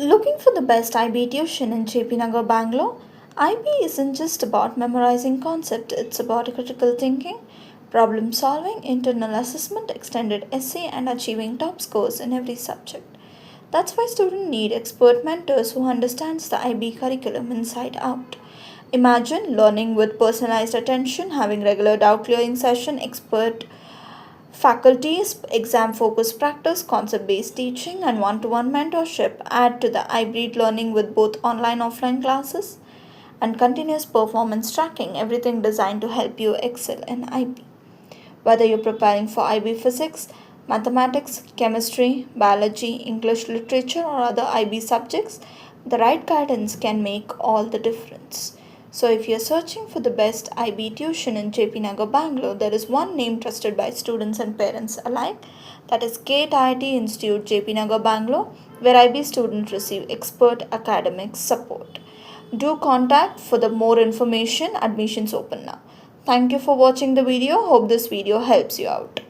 Looking for the best IB tuition in JP Nagar, Bangalore? IB isn't just about memorizing concepts, it's about critical thinking, problem solving, internal assessment, extended essay, and achieving top scores in every subject. That's why students need expert mentors who understands the IB curriculum inside out. Imagine learning with personalized attention, having regular doubt clearing session, expert faculties, exam focused practice, concept based teaching, and one to one mentorship add to the hybrid learning with both online and offline classes and continuous performance tracking, everything designed to help you excel in IB. Whether you're preparing for IB physics, mathematics, chemistry, biology, English literature, or other IB subjects, the right guidance can make all the difference. So, if you're searching for the best IB tuition in JP Nagar, Bangalore, there is one name trusted by students and parents alike, that is GATEIIT Institute, JP Nagar, Bangalore, where IB students receive expert academic support. Do contact for the more information. Admissions open now. Thank you for watching the video. Hope this video helps you out.